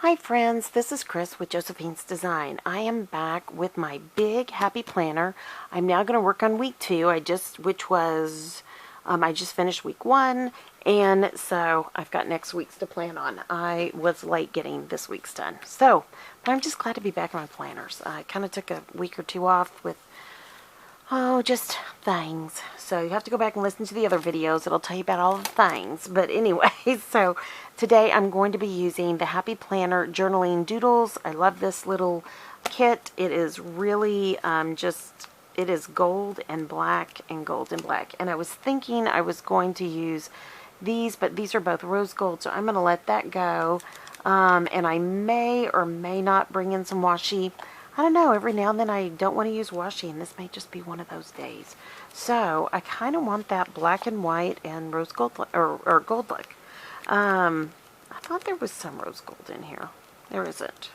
Hi friends, this is Chris with Josephine's Design. I am back with my big happy planner. I'm now going to work on week 2. I just finished week 1, and so I've got next week's to plan on. I was late getting this week's done. But I'm just glad to be back on my planners. I kind of took a week or 2 off with just things. So you have to go back and listen to the other videos. It'll tell you about all the things. But anyway, so today I'm going to be using the Happy Planner Journaling Doodles. I love this little kit. It is really it is gold and black and gold and black. And I was thinking I was going to use these, but these are both rose gold, so I'm going to let that go. And I may or may not bring in some washi. I don't know, every now and then I don't want to use washi, and this may just be one of those days. So, I kind of want that black and white and rose gold, or gold look. I thought there was some rose gold in here. There isn't.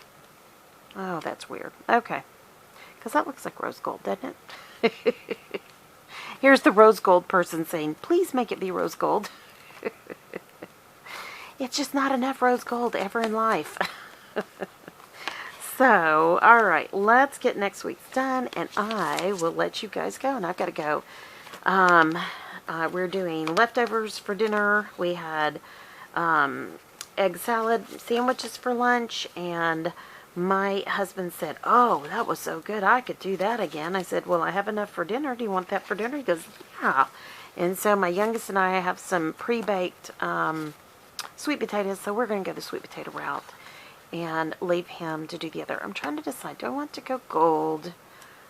Oh, that's weird. Okay. Because that looks like rose gold, doesn't it? Here's the rose gold person saying, please make it be rose gold. It's just not enough rose gold ever in life. So, alright, let's get next week's done, and I will let you guys go, and I've got to go. We're doing leftovers for dinner. We had egg salad sandwiches for lunch, and my husband said, oh, that was so good, I could do that again. I said, well, I have enough for dinner. Do you want that for dinner? He goes, yeah. And so my youngest and I have some pre-baked sweet potatoes, so we're going to go the sweet potato route and leave him to do the other. I'm trying to decide, do I want to go gold,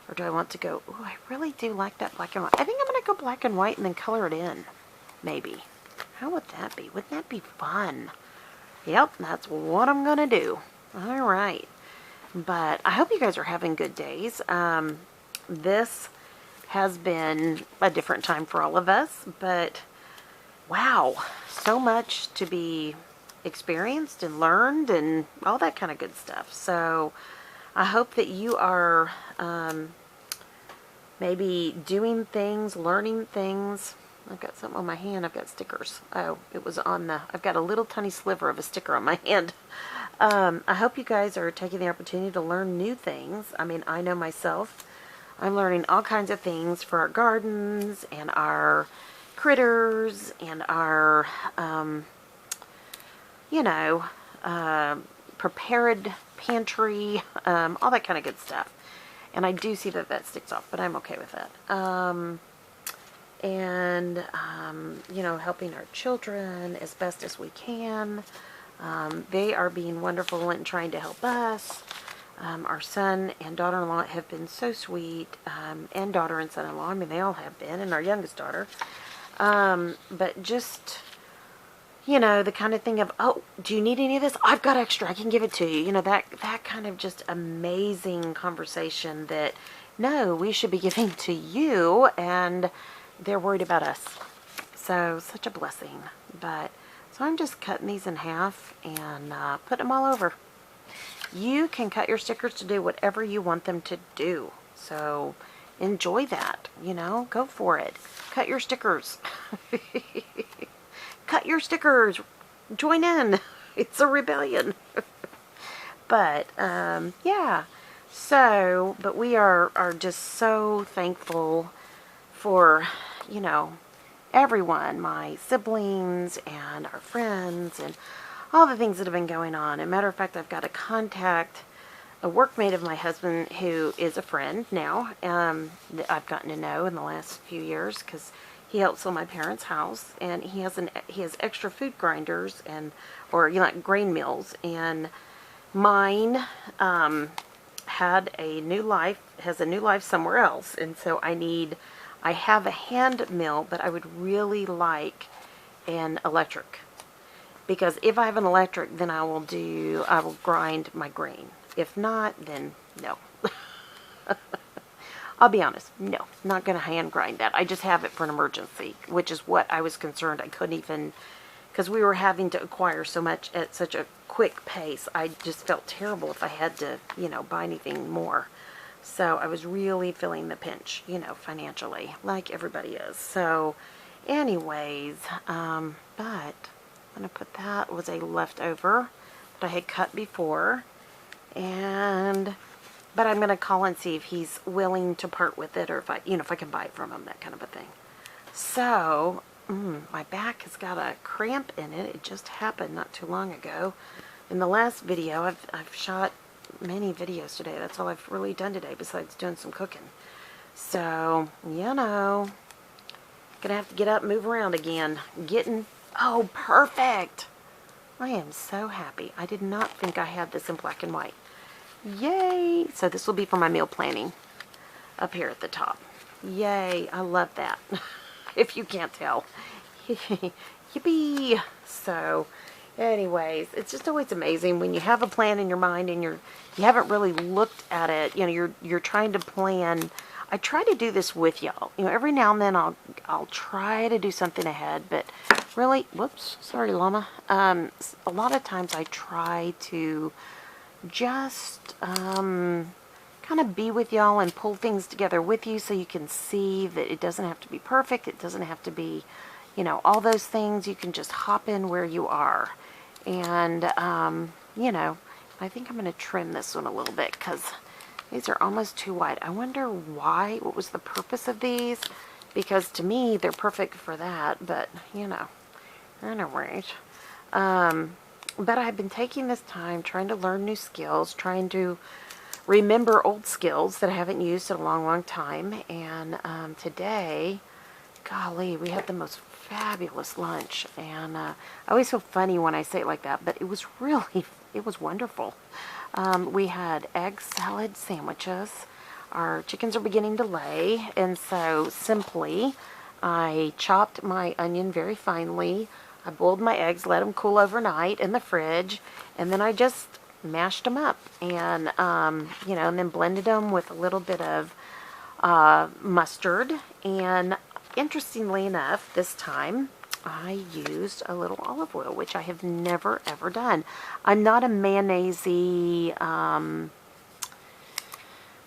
or do I want to go, oh, I really do like that black and white. I think I'm going to go black and white and then color it in, maybe. How would that be? Wouldn't that be fun? Yep, that's what I'm going to do. Alright. But I hope you guys are having good days. This has been a different time for all of us, but wow, so much to be experienced and learned and all that kind of good stuff. So I hope that you are maybe doing things, learning things. I've got something on my hand. I've got stickers. Oh, it was on I've got a little tiny sliver of a sticker on my hand. I hope you guys are taking the opportunity to learn new things. I mean, I know myself, I'm learning all kinds of things for our gardens and our critters and our prepared pantry, all that kind of good stuff. And I do see that that sticks off, but I'm okay with that. Helping our children as best as we can. They are being wonderful and trying to help us. Our son and daughter-in-law have been so sweet, and daughter and son-in-law. I mean, they all have been, and our youngest daughter. But just, the kind of thing of, oh, do you need any of this? I've got extra. I can give it to you. That kind of just amazing conversation that, no, we should be giving to you, and they're worried about us. So, such a blessing. So I'm just cutting these in half and putting them all over. You can cut your stickers to do whatever you want them to do. So, enjoy that. Go for it. Cut your stickers. Cut your stickers. Join in. It's a rebellion. But, yeah. So, but we are just so thankful for, everyone, my siblings and our friends and all the things that have been going on. As a matter of fact, I've got to contact a workmate of my husband who is a friend now, that I've gotten to know in the last few years, because he helps on my parents' house, and he has extra food grinders or like grain mills, and mine has a new life somewhere else, and so I have a hand mill, but I would really like an electric, because if I have an electric, then I will grind my grain. If not, then no. I'll be honest, no, not going to hand grind that. I just have it for an emergency, which is what I was concerned I couldn't even, because we were having to acquire so much at such a quick pace. I just felt terrible if I had to, buy anything more. So I was really feeling the pinch, financially, like everybody is. So anyways, but I'm going to put that was a leftover I had cut before. But I'm going to call and see if he's willing to part with it, or if I can buy it from him, that kind of a thing. So, my back has got a cramp in it. It just happened not too long ago. In the last video, I've shot many videos today. That's all I've really done today besides doing some cooking. So, gonna have to get up and move around again. Oh, perfect! I am so happy. I did not think I had this in black and white. Yay! So this will be for my meal planning up here at the top. Yay! I love that. If you can't tell. Yippee! So, anyways, it's just always amazing when you have a plan in your mind and you haven't really looked at it. You're trying to plan. I try to do this with y'all. Every now and then I'll try to do something ahead, but really, whoops, sorry, llama. A lot of times I try to just kind of be with y'all and pull things together with you so you can see that it doesn't have to be perfect. It doesn't have to be, all those things. You can just hop in where you are. And, I think I'm going to trim this one a little bit because these are almost too wide. I wonder why, what was the purpose of these? Because to me, they're perfect for that, but, anyways. But I've been taking this time trying to learn new skills, trying to remember old skills that I haven't used in a long, long time. And today, golly, we had the most fabulous lunch. And I always feel funny when I say it like that, but it was wonderful. We had egg salad sandwiches. Our chickens are beginning to lay, and so simply I chopped my onion very finely. I boiled my eggs, let them cool overnight in the fridge, and then I just mashed them up and, and then blended them with a little bit of mustard. And interestingly enough, this time I used a little olive oil, which I have never, ever done. I'm not a mayonnaise-y,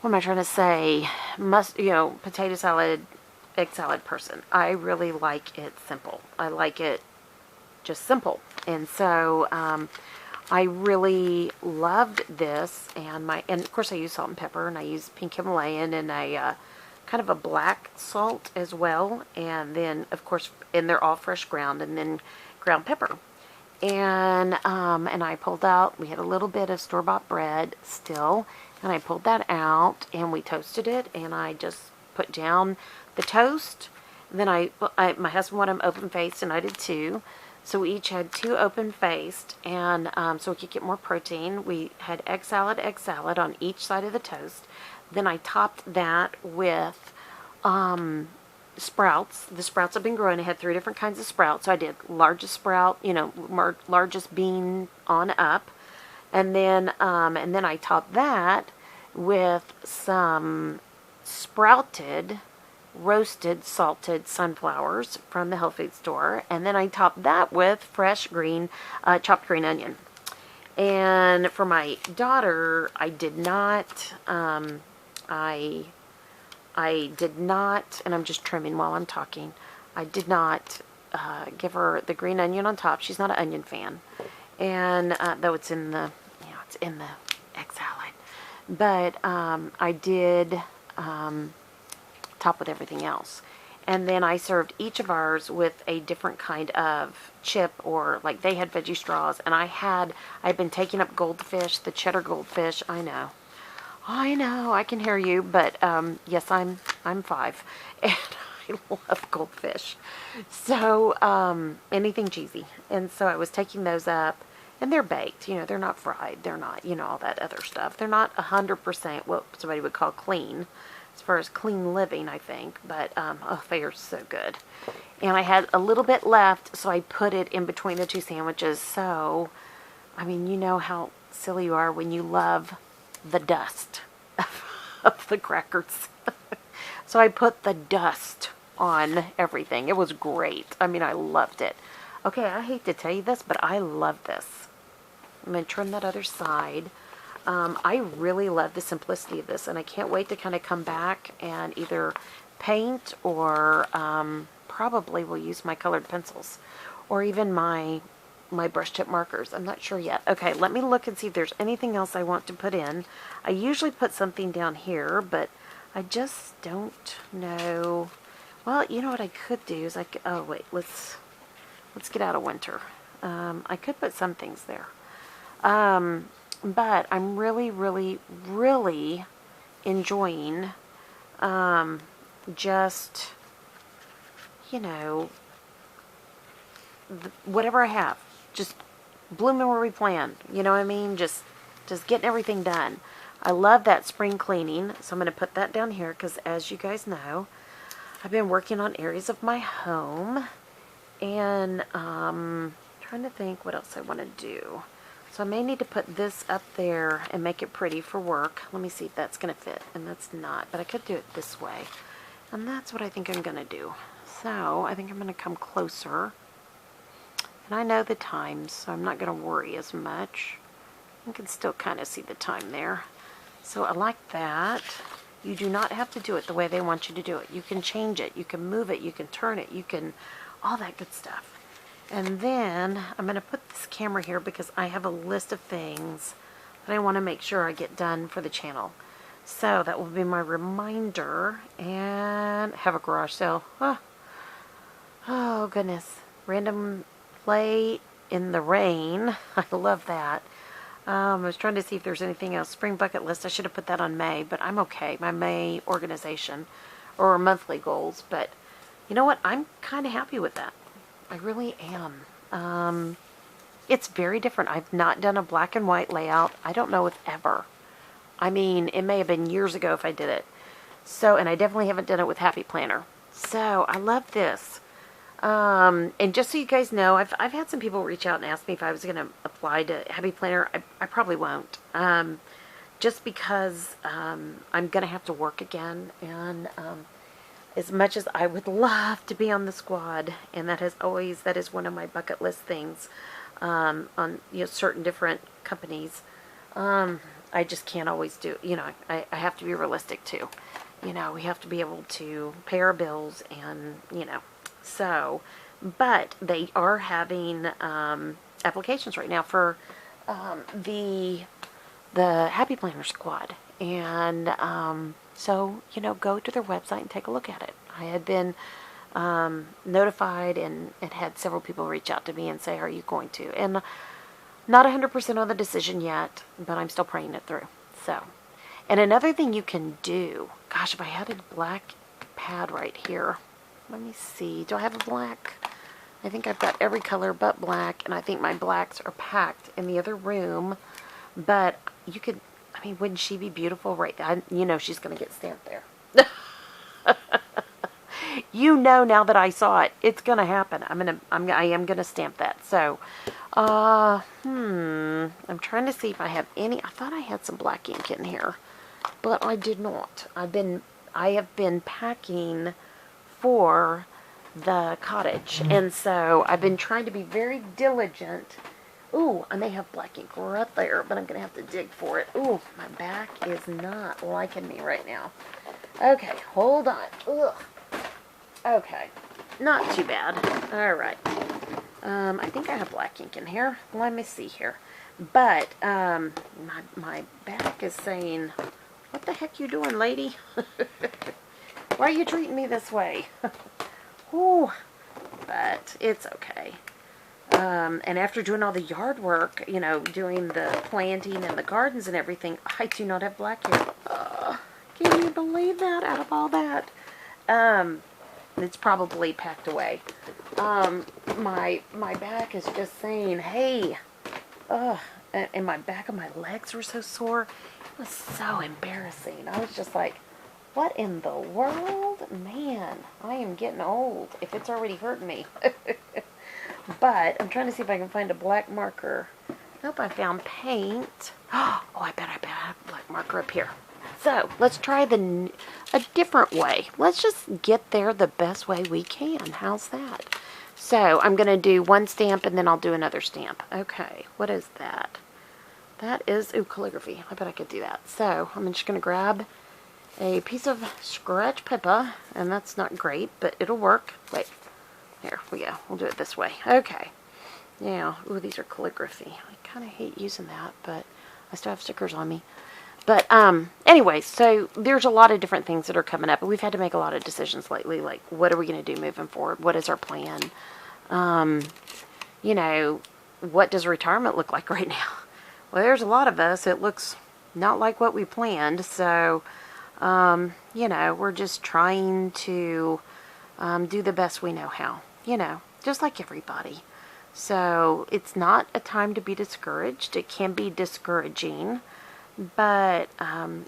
what am I trying to say, potato salad, egg salad person. I really like it simple. I like it just simple. And so I really loved this, and of course I use salt and pepper, and I use pink Himalayan, and I kind of a black salt as well, and then of course, and they're all fresh ground, and then ground pepper. And I pulled out, we had a little bit of store-bought bread still, and I pulled that out and we toasted it, and I just put down the toast. And then my husband wanted them open-faced, and I did too. So we each had 2 open-faced, and so we could get more protein. We had egg salad on each side of the toast. Then I topped that with sprouts. The sprouts have been growing. I had 3 different kinds of sprouts. So I did largest sprout, largest bean on up. And then I topped that with some sprouted, roasted, salted sunflowers from the health food store, and then I topped that with fresh green, chopped green onion. And for my daughter, I did not, I did not, and I'm just trimming while I'm talking, I did not give her the green onion on top. She's not an onion fan, and though it's in the, it's in the egg salad, but I did top with everything else. And then I served each of ours with a different kind of chip, or like they had veggie straws, and I'd been taking up goldfish, the cheddar goldfish. I know, I can hear you, but yes, I'm 5, and I love goldfish. So anything cheesy, and so I was taking those up, and they're baked. They're not fried. They're not, all that other stuff. They're not 100% what somebody would call clean, as far as clean living, I think, but oh, they are so good. And I had a little bit left, so I put it in between the 2 sandwiches. So, I mean, you know how silly you are when you love the dust of the crackers. So I put the dust on everything. It was great. I mean, I loved it. Okay, I hate to tell you this, but I love this. I'm going to trim that other side. I really love the simplicity of this, and I can't wait to kind of come back and either paint or probably will use my colored pencils, or even my my brush tip markers. I'm not sure yet. Okay, let me look and see if there's anything else I want to put in. I usually put something down here, but I just don't know. Well, you know what I could do is oh wait, let's get out of winter. I could put some things there. But I'm really, really, really enjoying just, you know, whatever I have. Just blooming where we plan. You know what I mean? Just getting everything done. I love that spring cleaning, so I'm going to put that down here because, as you guys know, I've been working on areas of my home, and trying to think what else I want to do. So I may need to put this up there and make it pretty for work. Let me see if that's going to fit, and that's not, but I could do it this way, and that's what I think I'm going to do. So I think I'm going to come closer, and I know the times, so I'm not going to worry as much. You can still kind of see the time there. So I like that. You do not have to do it the way they want you to do it. You can change it, you can move it, you can turn it, you can, all that good stuff. And then I'm going to put this camera here because I have a list of things that I want to make sure I get done for the channel. So that will be my reminder. And have a garage sale. Oh goodness. Random play in the rain. I love that. I was trying to see if there's anything else. Spring bucket list. I should have put that on May, but I'm okay. My May organization or monthly goals. But you know what? I'm kind of happy with that. I really am. It's very different. I've not done a black and white layout. I don't know if ever. I mean, it may have been years ago if I did it. So, and I definitely haven't done it with Happy Planner. So, I love this. And just so you guys know, I've had some people reach out and ask me if I was going to apply to Happy Planner. I probably won't. Just because I'm going to have to work again. And as much as I would love to be on the squad, and that is one of my bucket list things on certain different companies, I just can't always do, I have to be realistic too. We have to be able to pay our bills and, so, but they are having applications right now for the Happy Planner Squad. And so, go to their website and take a look at it. I had been notified and had several people reach out to me and say, are you going to? And not 100% on the decision yet, but I'm still praying it through. So, and another thing you can do, gosh, if I had a black pad right here, let me see, do I have a black? I think I've got every color but black, and I think my blacks are packed in the other room, but you could, wouldn't she be beautiful right there? She's going to get stamped there. Now that I saw it, it's going to happen. I am going to stamp that. So, I'm trying to see if I have any. I thought I had some black ink in here, but I did not. I have been packing for the cottage, and so I've been trying to be very diligent. Ooh, I may have black ink right there, but I'm going to have to dig for it. Ooh, my back is not liking me right now. Okay, hold on. Ugh. Okay, not too bad. All right. I think I have black ink in here. Let me see here. But my back is saying, what the heck you doing, lady? Why are you treating me this way? Ooh, but it's okay. And after doing all the yard work, doing the planting and the gardens and everything, I do not have black here. Can you believe that? Out of all that, it's probably packed away. My back is just saying, hey, and my back of my legs were so sore. It was so embarrassing. I was just like, what in the world? Man, I am getting old if it's already hurting me. But I'm trying to see if I can find a black marker. Nope, I found paint. Oh, I bet I have a black marker up here. So, let's try a different way. Let's just get there the best way we can. How's that? So, I'm going to do one stamp and then I'll do another stamp. Okay, what is that? That is, calligraphy. I bet I could do that. So, I'm just going to grab a piece of scratch paper, and that's not great, but it'll work. Wait, here we go. We'll do it this way. Okay. Yeah. Ooh, these are calligraphy. I kind of hate using that, but I still have stickers on me. But anyway, so there's a lot of different things that are coming up, and we've had to make a lot of decisions lately. Like, what are we going to do moving forward? What is our plan? You know, what does retirement look like right now? Well, there's a lot of us. It looks not like what we planned. So, you know, we're just trying to do the best we know how. You know, just like everybody. So it's not a time to be discouraged. It can be discouraging. But,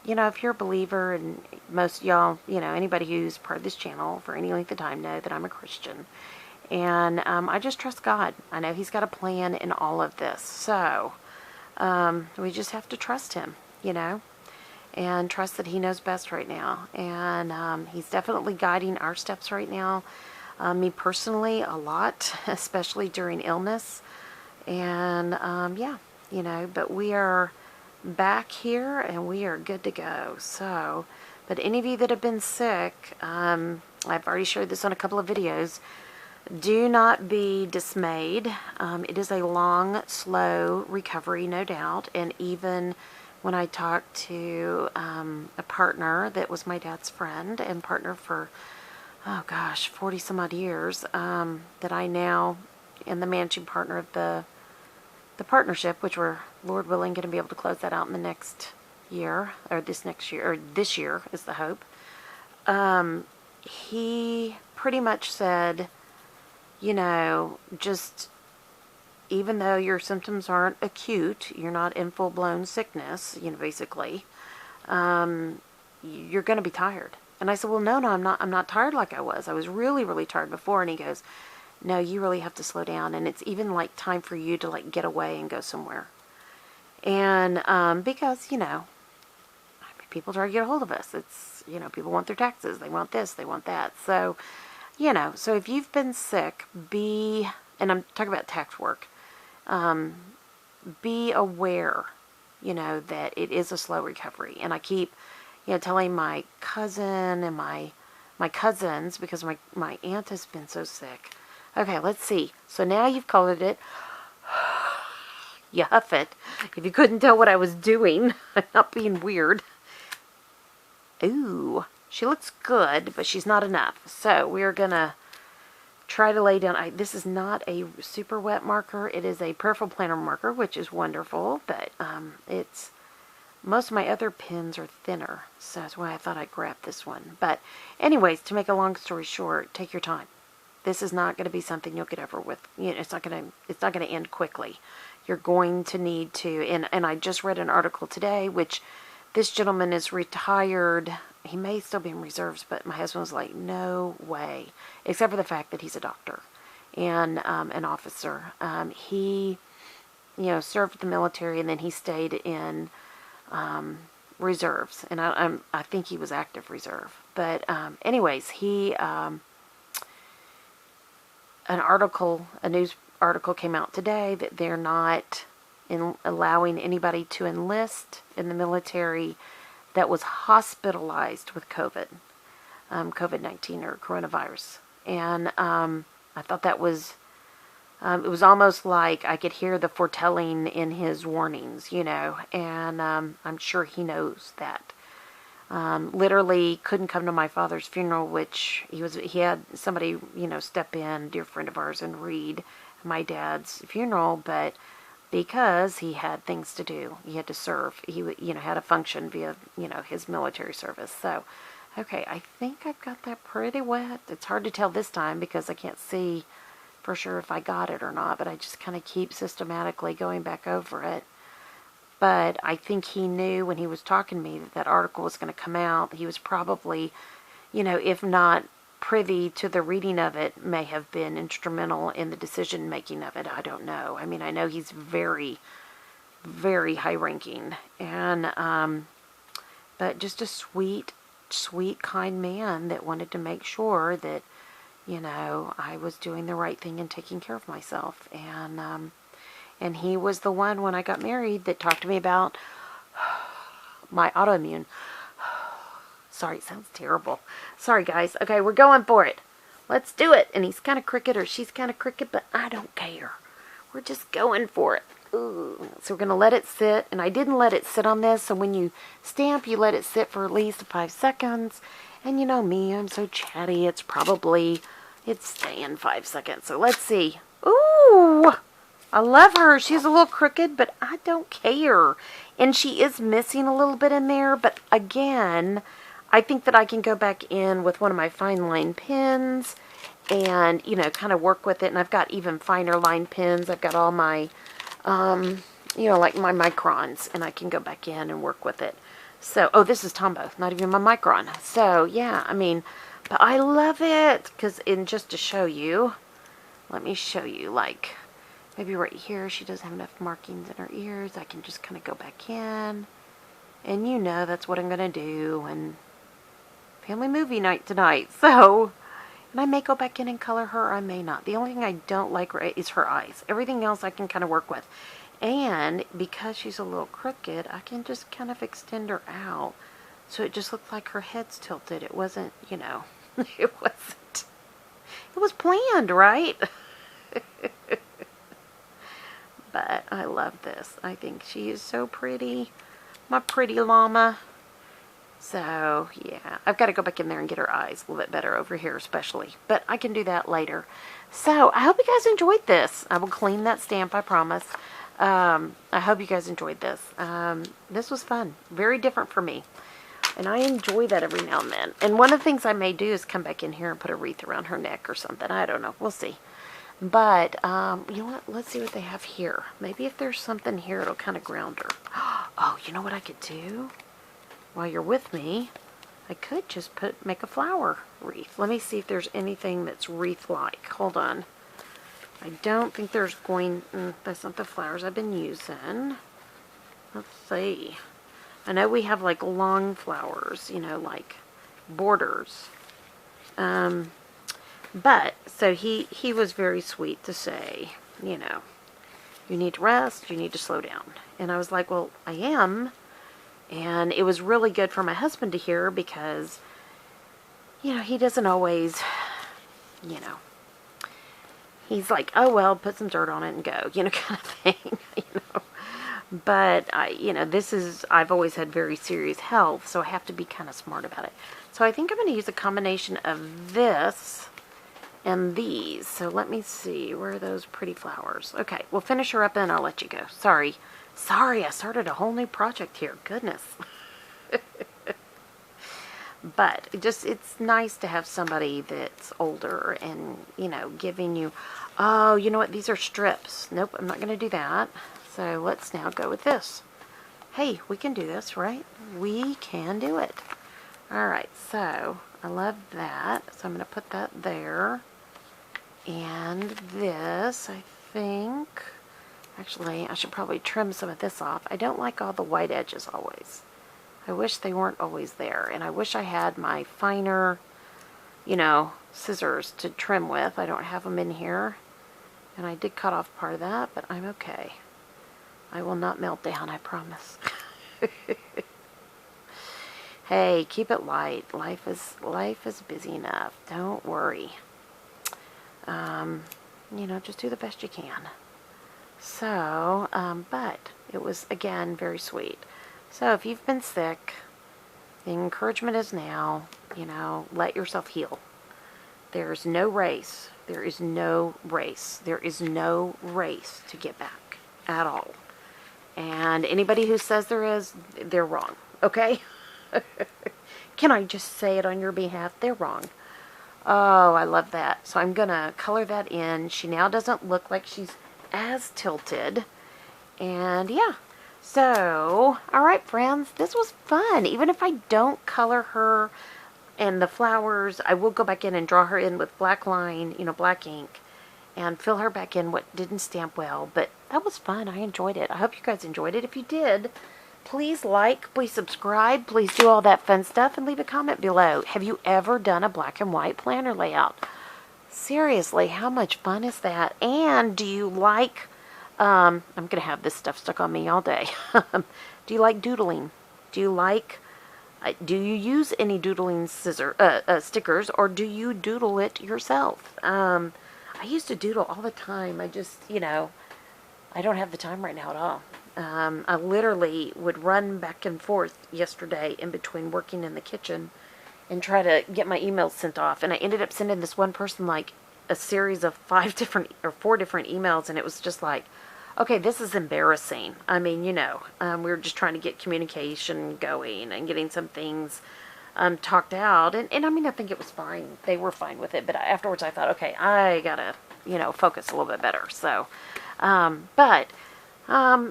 you know, if you're a believer, and most y'all, you know, anybody who's part of this channel for any length of time know that I'm a Christian. And I just trust God. I know He's got a plan in all of this. So we just have to trust Him, you know, and trust that He knows best right now. And He's definitely guiding our steps right now. Me personally, a lot, especially during illness. And yeah, you know, but we are back here and we are good to go. So, but any of you that have been sick, I've already shared this on a couple of videos. Do not be dismayed. It is a long, slow recovery, no doubt. And even when I talked to a partner that was my dad's friend and partner for, oh gosh, 40 some odd years, that I now am the managing partner of the partnership, which we're, Lord willing, going to be able to close that out in the next year, or this next year, or this year is the hope. He pretty much said, you know, just even though your symptoms aren't acute, you're not in full-blown sickness, you know, basically, you're going to be tired. And I said, well, no, I'm not tired like I was. I was really, really tired before. And he goes, no, you really have to slow down. And it's even like time for you to like get away and go somewhere. And because, you know, people try to get a hold of us. It's, you know, people want their taxes. They want this, they want that. So, you know, so if you've been sick, and I'm talking about tax work, be aware, you know, that it is a slow recovery. And I keep, you know, telling my cousin and my cousins, because my aunt has been so sick. Okay, let's see. So now you've colored it. You huff it. If you couldn't tell what I was doing, I'm not being weird. Ooh, she looks good, but she's not enough. So we're going to try to lay down. This is not a super wet marker. It is a peripheral planner marker, which is wonderful, but it's, most of my other pens are thinner, so that's why I thought I'd grab this one. But anyways, to make a long story short, take your time. This is not going to be something you'll get over with. You know, it's not going to end quickly. You're going to need to, and I just read an article today, which this gentleman is retired. He may still be in reserves, but my husband was like, no way, except for the fact that he's a doctor and an officer. He, you know, served the military, and then he stayed in reserves, and I think he was active reserve. But anyways, he a news article came out today that they're not allowing anybody to enlist in the military that was hospitalized with COVID-19 or coronavirus. And I thought that was, it was almost like I could hear the foretelling in his warnings, you know, and I'm sure he knows that. Literally couldn't come to my father's funeral, which he had somebody, you know, step in, a dear friend of ours, and read my dad's funeral, but because he had things to do, he had to serve, he, you know, had a function via, you know, his military service. So, okay, I think I've got that pretty wet. It's hard to tell this time because I can't see for sure if I got it or not, but I just kind of keep systematically going back over it. But I think he knew when he was talking to me that that article was going to come out. He was probably, you know, if not privy to the reading of it, may have been instrumental in the decision making of it. I don't know. I mean, I know he's very, very high ranking, and but just a sweet, kind man that wanted to make sure that, you know, I was doing the right thing and taking care of myself. And he was the one, when I got married, that talked to me about my autoimmune. Sorry, it sounds terrible. Sorry, guys. Okay, we're going for it. Let's do it. And he's kind of crooked, or she's kind of crooked, but I don't care. we're just going for it. Ooh. So we're going to let it sit, and I didn't let it sit on this, so when you stamp, you let it sit for at least 5 seconds, and you know me, I'm so chatty, it's staying 5 seconds, so let's see. Ooh, I love her. She's a little crooked, but I don't care, and she is missing a little bit in there, but again, I think that I can go back in with one of my fine line pens and, you know, kind of work with it, and I've got even finer line pens. I've got all my you know, like my microns, and I can go back in and work with it. So, oh, this is Tombow, not even my micron. So, yeah, I mean, but I love it, because just to show you, let me show you, like, maybe right here, she doesn't have enough markings in her ears. I can just kind of go back in, and you know, that's what I'm going to do, and family movie night tonight, so... And I may go back in and color her, or I may not. The only thing I don't like is her eyes. Everything else I can kind of work with. And because she's a little crooked, I can just kind of extend her out. So it just looked like her head's tilted. It wasn't, you know, it wasn't. It was planned, right? But I love this. I think she is so pretty. My pretty llama. So, yeah, I've got to go back in there and get her eyes a little bit better over here especially. But I can do that later. So, I hope you guys enjoyed this. I will clean that stamp, I promise. I hope you guys enjoyed this. This was fun. Very different for me. And I enjoy that every now and then. And one of the things I may do is come back in here and put a wreath around her neck or something. I don't know. We'll see. But, you know what? Let's see what they have here. Maybe if there's something here, it'll kind of ground her. Oh, you know what I could do? While you're with me, I could just make a flower wreath. Let me see if there's anything that's wreath-like. Hold on. I don't think there's that's not the flowers I've been using. Let's see. I know we have like long flowers, you know, like borders. But, so he was very sweet to say, you know, you need to rest, you need to slow down. And I was like, well, I am. And it was really good for my husband to hear because, you know, he doesn't always, you know, he's like, oh, well, put some dirt on it and go, you know, kind of thing, you know. But, you know, I've always had very serious health, so I have to be kind of smart about it. So I think I'm going to use a combination of this and these. So let me see, where are those pretty flowers? Okay, we'll finish her up and I'll let you go. Sorry, I started a whole new project here. Goodness. But it's nice to have somebody that's older and, you know, giving you, oh, you know what? These are strips. Nope, I'm not going to do that. So let's now go with this. Hey, we can do this, right? We can do it. All right, so I love that. So I'm going to put that there. And this, I think... Actually, I should probably trim some of this off. I don't like all the white edges always. I wish they weren't always there. And I wish I had my finer, you know, scissors to trim with. I don't have them in here. And I did cut off part of that, but I'm okay. I will not melt down, I promise. Hey, keep it light. Life is busy enough. Don't worry. You know, just do the best you can. So, but it was, again, very sweet. So, if you've been sick, the encouragement is now, you know, let yourself heal. There's no race. There is no race. There is no race to get back at all. And anybody who says there is, they're wrong. Okay? Can I just say it on your behalf? They're wrong. Oh, I love that. So I'm going to color that in. She now doesn't look like she's as tilted. And yeah. So, alright friends, this was fun. Even if I don't color her and the flowers, I will go back in and draw her in with black line, you know, black ink, and fill her back in what didn't stamp well. But that was fun. I enjoyed it. I hope you guys enjoyed it. If you did, please like, please subscribe, please do all that fun stuff, and leave a comment below. Have you ever done a black and white planner layout? Seriously, how much fun is that? And do you like, I'm going to have this stuff stuck on me all day. Do you like doodling? Do you use any doodling stickers, or do you doodle it yourself? I used to doodle all the time. I just, you know, I don't have the time right now at all. I literally would run back and forth yesterday in between working in the kitchen and try to get my emails sent off. And I ended up sending this one person like a series of 4 different emails, and it was just like, okay, this is embarrassing. I mean, we were just trying to get communication going and getting some things talked out. And I mean, I think it was fine. They were fine with it. But afterwards I thought, okay, I gotta, focus a little bit better. So, I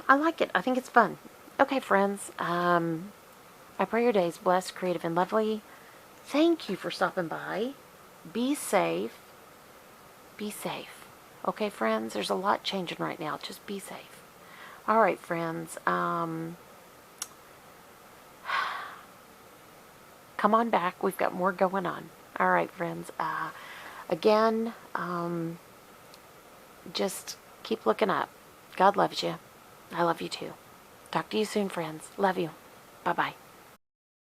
like it. I think it's fun. Okay, friends. I pray your day is blessed, creative, and lovely. Thank you for stopping by. Be safe. Be safe. Okay, friends? There's a lot changing right now. Just be safe. All right, friends. Come on back. We've got more going on. All right, friends. Again, just keep looking up. God loves you. I love you too. Talk to you soon, friends. Love you. Bye-bye.